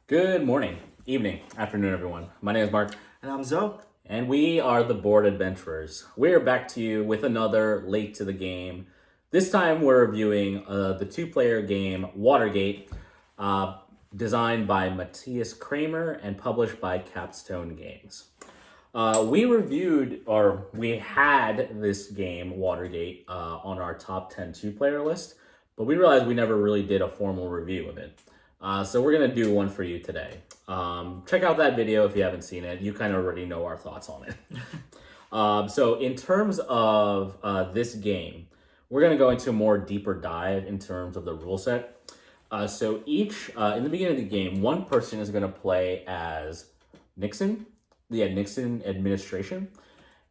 Good morning, evening, afternoon, everyone. My name is Mark, And I'm Zoe. and we are the Board Adventurers. We're back to you with another late to the game. This time, we're reviewing the two-player game Watergate, uh, designed by Matthias Kramer and published by Capstone Games. We had this game, Watergate, on our top 10 two-player list, but we realized we never really did a formal review of it. So we're going to do one for you today. Check out that video if you haven't seen it. You kind of already know our thoughts on it. So in terms of this game, we're going to go into a more deeper dive in terms of the rule set. So in the beginning of the game, one person is going to play as Nixon, the Nixon administration,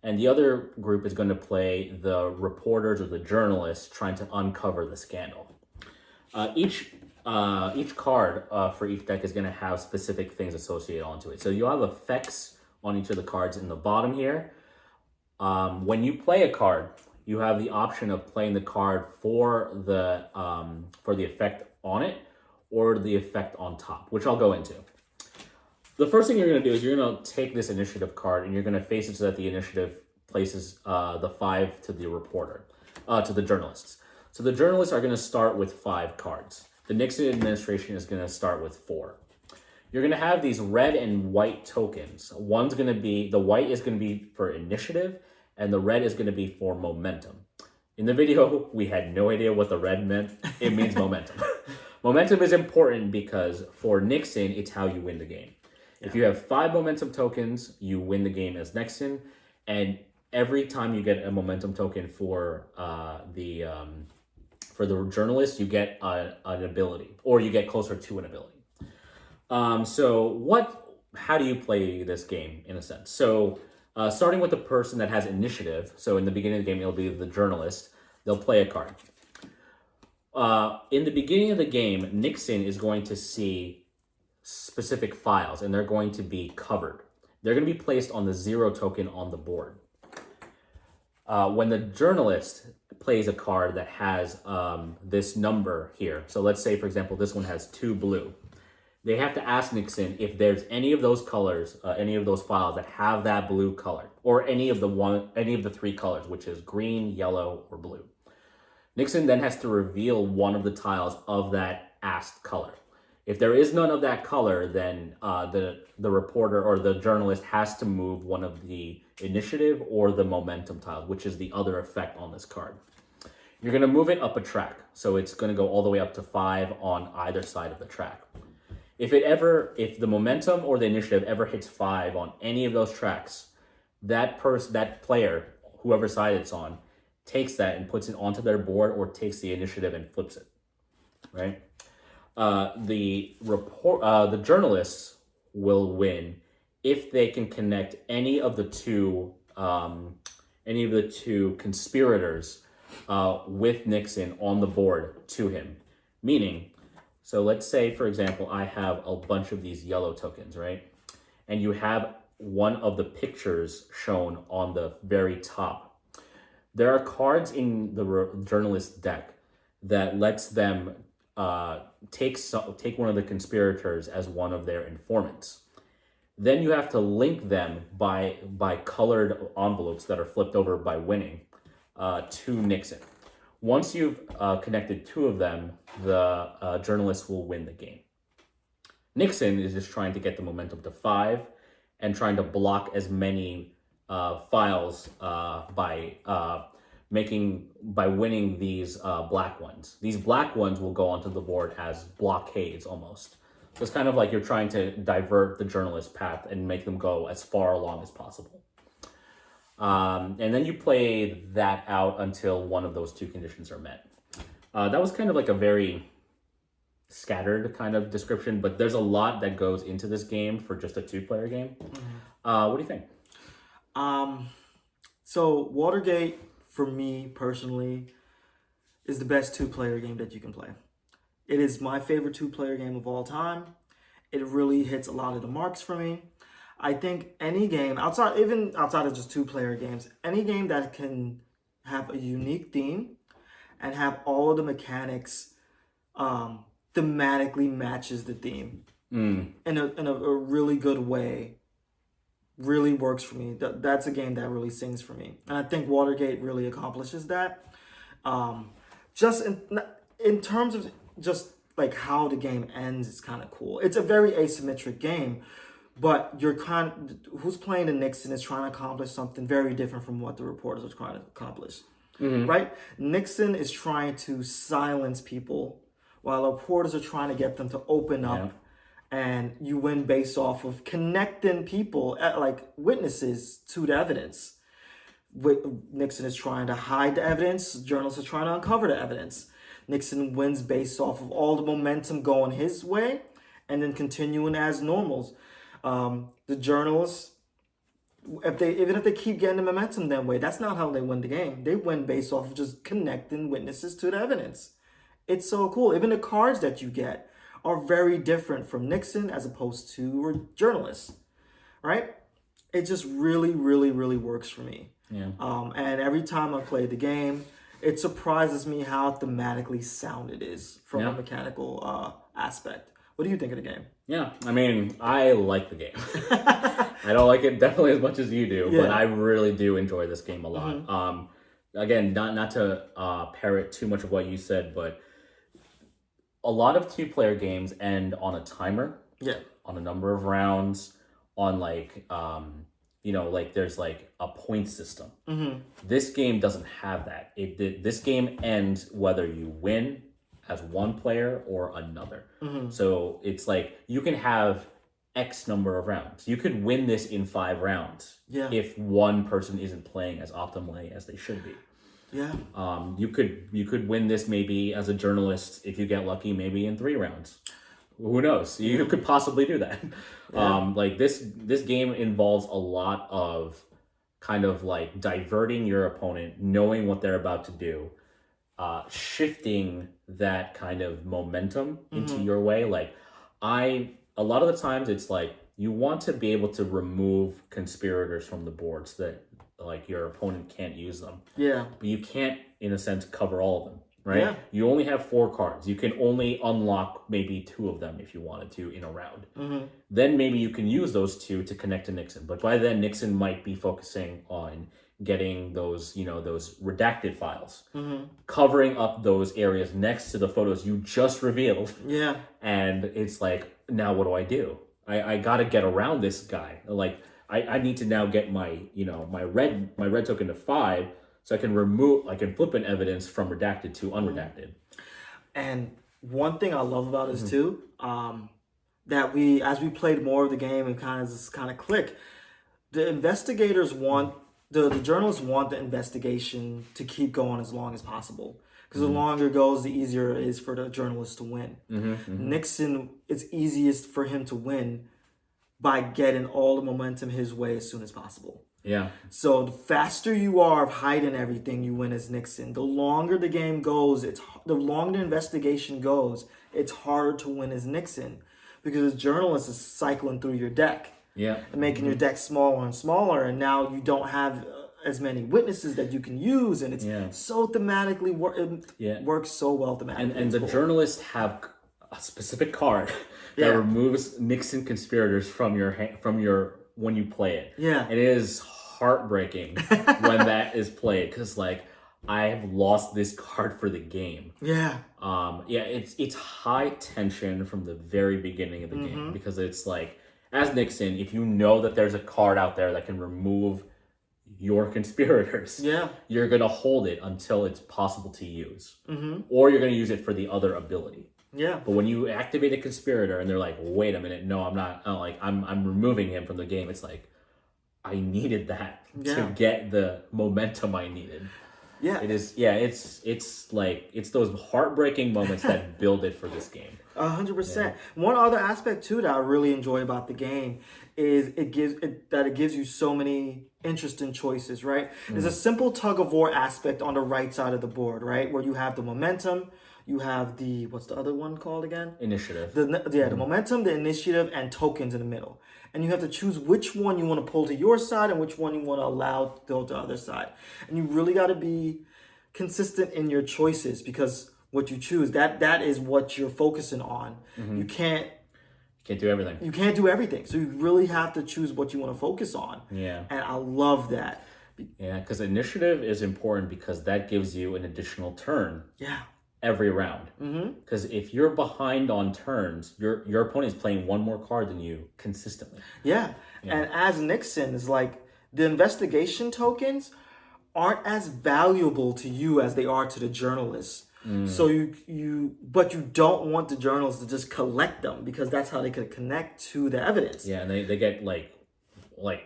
and the other group is going to play the reporters or the journalists trying to uncover the scandal. Each card for each deck is going to have specific things associated onto it. So you'll have effects on each of the cards in the bottom here. When you play a card, you have the option of playing the card for the effect on it or the effect on top, which I'll go into. The first thing you're going to do is you're going to take this initiative card and you're going to face it so that the initiative places the 5 to the reporter, to the journalists. So the journalists are going to start with 5 cards. The Nixon administration is going to start with 4. You're going to have these red and white tokens. The white is going to be for initiative, and the red is going to be for momentum. In the video, we had no idea what the red meant. It means momentum. Momentum is important because for Nixon, it's how you win the game. If you have 5 momentum tokens, you win the game as Nixon, and every time you get a momentum token for the journalist, you get an ability, or you get closer to an ability. How do you play this game in a sense? So starting with the person that has initiative, so in the beginning of the game, it'll be the journalist, they'll play a card. In the beginning of the game, Nixon is going to see specific files, and they're going to be covered. They're going to be placed on the 0 token on the board. When the journalist plays a card that has this number here, so let's say, for example, this one has 2 blue. They have to ask Nixon if there's any of those colors, any of those files that have that blue color, or any of the 3 colors, which is green, yellow, or blue. Nixon then has to reveal one of the tiles of that asked color. If there is none of that color, then the reporter or the journalist has to move one of the initiative or the momentum tiles, which is the other effect on this card. You're going to move it up a track, so it's going to go all the way up to 5 on either side of the track. If the momentum or the initiative ever hits 5 on any of those tracks, that player, whoever side it's on, takes that and puts it onto their board, or takes the initiative and flips it, right? The journalists will win if they can connect any of the two conspirators with Nixon on the board to him. Meaning, so let's say, for example, I have a bunch of these yellow tokens, right? And you have one of the pictures shown on the very top. There are cards in the journalist deck that lets them take one of the conspirators as one of their informants. Then you have to link them by colored envelopes that are flipped over by winning to Nixon. Once you've connected 2 of them, the journalists will win the game. Nixon is just trying to get the momentum to 5 and trying to block as many files by winning these black ones. These black ones will go onto the board as blockades almost. So it's kind of like you're trying to divert the journalist path and make them go as far along as possible. And then you play that out until one of those 2 conditions are met. That was kind of like a very scattered kind of description, but there's a lot that goes into this game for just a 2-player game. Mm-hmm. What do you think? So Watergate, for me personally, is the best 2-player game that you can play. It is my favorite 2-player game of all time. It really hits a lot of the marks for me. I think any game, outside of just 2-player games, any game that can have a unique theme and have all of the mechanics thematically matches the theme in a really good way really works for me. That's a game that really sings for me, and I think Watergate really accomplishes that. Um, just in terms of just like how the game ends, it's kind of cool. It's a very asymmetric game, but who's playing the Nixon is trying to accomplish something very different from what the reporters are trying to accomplish. Right? Nixon is trying to silence people while the reporters are trying to get them to open up, and you win based off of connecting people, like witnesses, to the evidence. Nixon is trying to hide the evidence. Journalists are trying to uncover the evidence. Nixon wins based off of all the momentum going his way and then continuing as normals. The journalists, even if they keep getting the momentum that way, that's not how they win the game. They win based off of just connecting witnesses to the evidence. It's so cool. Even the cards that you get are very different from Nixon as opposed to journalists, right? It just really, really, really works for me. Yeah. And every time I play the game, it surprises me how thematically sound it is from a mechanical aspect. What do you think of the game? Yeah, I mean, I like the game. I don't like it definitely as much as you do, but I really do enjoy this game a lot. Again, not to parrot too much of what you said, but a lot of two-player games end on a timer. Yeah. On a number of rounds, on like like there's like a point system. This game doesn't have that. This game ends whether you win as one player or another. So it's like you can have X number of rounds. You could win this in 5 rounds if one person isn't playing as optimally as they should be. Yeah. You could win this maybe as a journalist if you get lucky, maybe in 3 rounds. Who knows? You could possibly do that. Like this game involves a lot of kind of like diverting your opponent, knowing what they're about to do, shifting that kind of momentum into your way. Like a lot of the times it's like you want to be able to remove conspirators from the board so that like your opponent can't use them. Yeah. But you can't, in a sense, cover all of them. Right? Yeah. You only have 4 cards. You can only unlock maybe 2 of them if you wanted to in a round. Then maybe you can use those 2 to connect to Nixon. But by then, Nixon might be focusing on getting those, those redacted files, covering up those areas next to the photos you just revealed. Yeah. And it's like, now what do? I got to get around this guy. Like, I need to now get my, my red token to 5. So I can flip an evidence from redacted to unredacted. And one thing I love about this too, that as we played more of the game and kind of click, the investigators want the journalists want the investigation to keep going as long as possible. Because the longer it goes, the easier it is for the journalists to win. Nixon, it's easiest for him to win by getting all the momentum his way as soon as possible. Yeah. So the faster you are of hiding everything, you win as Nixon. The longer the game goes, the longer the investigation goes, it's harder to win as Nixon because the journalist is cycling through your deck. Yeah. And making your deck smaller and smaller, and now you don't have as many witnesses that you can use, and it's so thematically works so well thematically. And the journalists have a specific card that removes Nixon conspirators from your when you play it. Yeah. It is heartbreaking when that is played because like I have lost this card for the game. Yeah. It's high tension from the very beginning of the game because it's like as Nixon, if you know that there's a card out there that can remove your conspirators, you're gonna hold it until it's possible to use, or you're gonna use it for the other ability. Yeah. But when you activate a conspirator and they're like, wait a minute, no, I'm not. I'm removing him from the game. It's like I needed that to get the momentum I needed. Yeah. It is. Yeah. It's like it's those heartbreaking moments that build it for this game. 100%. One other aspect too that I really enjoy about the game is it gives you so many interesting choices, right? There's a simple tug of war aspect on the right side of the board, right? Where you have the momentum, you have the, what's the other one called again? Initiative. The momentum, the initiative, and tokens in the middle. And you have to choose which one you want to pull to your side and which one you want to allow to go to the other side. And you really got to be consistent in your choices because what you choose, that is what you're focusing on. You can't Can't do everything. You can't do everything. So you really have to choose what you want to focus on. Yeah. And I love that. Yeah, because initiative is important because that gives you an additional turn. Yeah. Every round. Because if you're behind on turns, your opponent is playing one more card than you consistently. Yeah. And as Nixon is like, the investigation tokens aren't as valuable to you as they are to the journalists. So but you don't want the journalists to just collect them because that's how they can connect to the evidence. Yeah, and they get like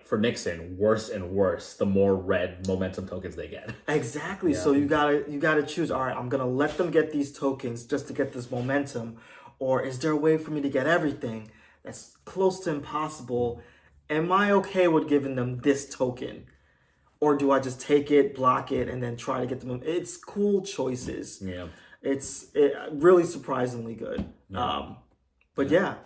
for Nixon, worse and worse the more red momentum tokens they get. Exactly. So you gotta choose. All right, I'm gonna let them get these tokens just to get this momentum, or is there a way for me to get everything? That's close to impossible. Am I okay with giving them this token? Or do I just take it, block it, and then try to get them? It's cool choices. Yeah. It's really surprisingly good. But yeah,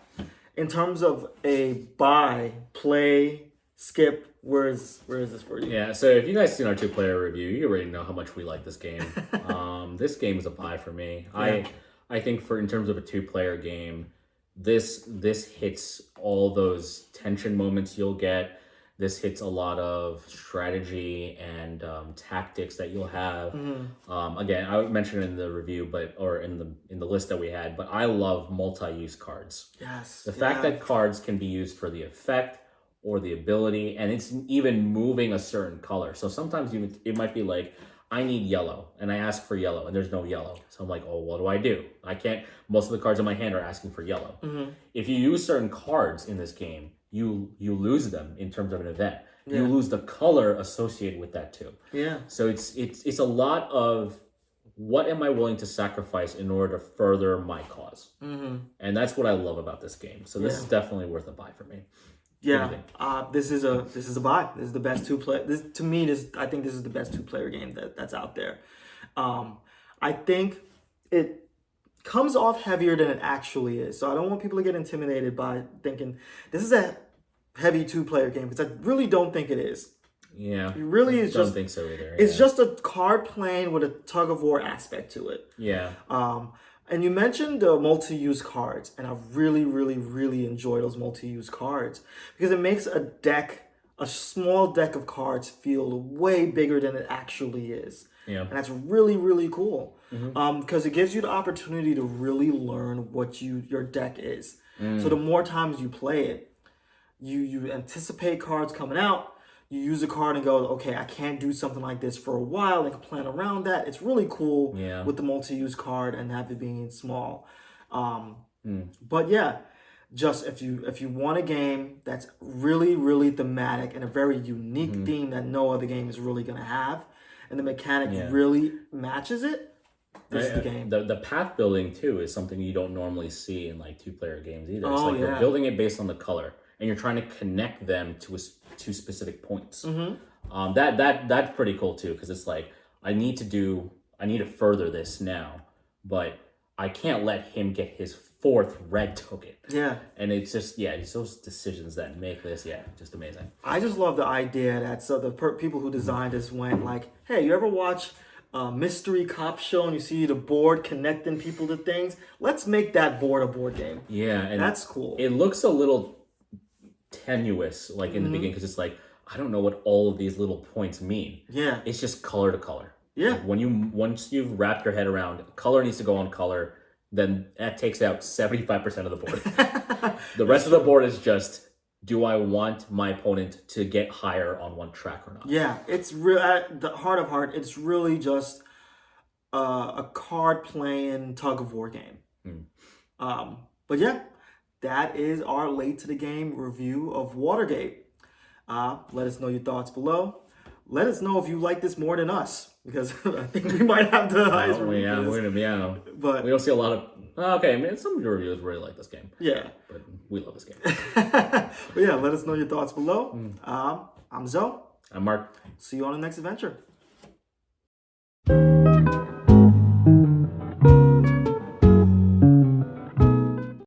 in terms of a buy, play, skip, where is this for you? Yeah, so if you guys seen our 2-player review, you already know how much we like this game. This game is a buy for me. Yeah. I think in terms of a 2-player game, this hits all those tension moments you'll get. This hits a lot of strategy and tactics that you'll have. Again, I mentioned it in the review, or in the list that we had. But I love multi-use cards. Yes. The fact that cards can be used for the effect or the ability, and it's even moving a certain color. So sometimes it might be like, I need yellow, and I ask for yellow, and there's no yellow. So I'm like, oh, what do I do? I can't. Most of the cards in my hand are asking for yellow. If you use certain cards in this game, you lose them in terms of an event. Yeah. You lose the color associated with that too. Yeah. So it's a lot of what am I willing to sacrifice in order to further my cause, and that's what I love about this game. So this is definitely worth a buy for me. Yeah, this is a buy. This is the best I think this is the best 2-player game that's out there. I think it comes off heavier than it actually is. So I don't want people to get intimidated by thinking this is a heavy 2-player game, because I really don't think it is. Yeah, it really is. Don't think so either. It's just a card playing with a tug of war aspect to it. Yeah. And you mentioned the multi-use cards, and I really, really, really enjoy those multi-use cards because it makes a small deck of cards feel way bigger than it actually is. Yeah. And that's really, really cool because it gives you the opportunity to really learn what your deck is. So the more times you play it, you anticipate cards coming out. You use a card and go, okay, I can't do something like this for a while. I can plan around that. It's really cool with the multi-use card and have it being small. But yeah, just if you want a game that's really, really thematic and a very unique theme that no other game is really going to have, and the mechanic really matches it, this is the game. The path building, too, is something you don't normally see in like 2-player games either. It's like you're building it based on the color, and you're trying to connect them to specific points. That's pretty cool too, because it's like I need to further this now, but I can't let him get his 4th red token. Yeah, and it's just it's those decisions that make this just amazing. I just love the idea that the people who designed this went like, hey, you ever watch a mystery cop show and you see the board connecting people to things? Let's make that board a board game. Yeah, and that's cool. It looks a little tenuous like in the beginning because it's like, I don't know what all of these little points mean. Yeah, it's just color to color. Yeah, like once you've wrapped your head around color needs to go on color, then that takes out 75% of the board. The rest of the board is just, do I want my opponent to get higher on one track or not? Yeah, it's real. At the heart of heart, it's really just a card playing tug of war game. But yeah, that is our late to the game review of Watergate. Let us know your thoughts below. Let us know if you like this more than us, because I think we might have the highest review. But we don't see a lot of. Okay, I mean, some of your reviewers really like this game. Yeah, but we love this game. But yeah, let us know your thoughts below. I'm Zoe. I'm Mark. See you on the next adventure.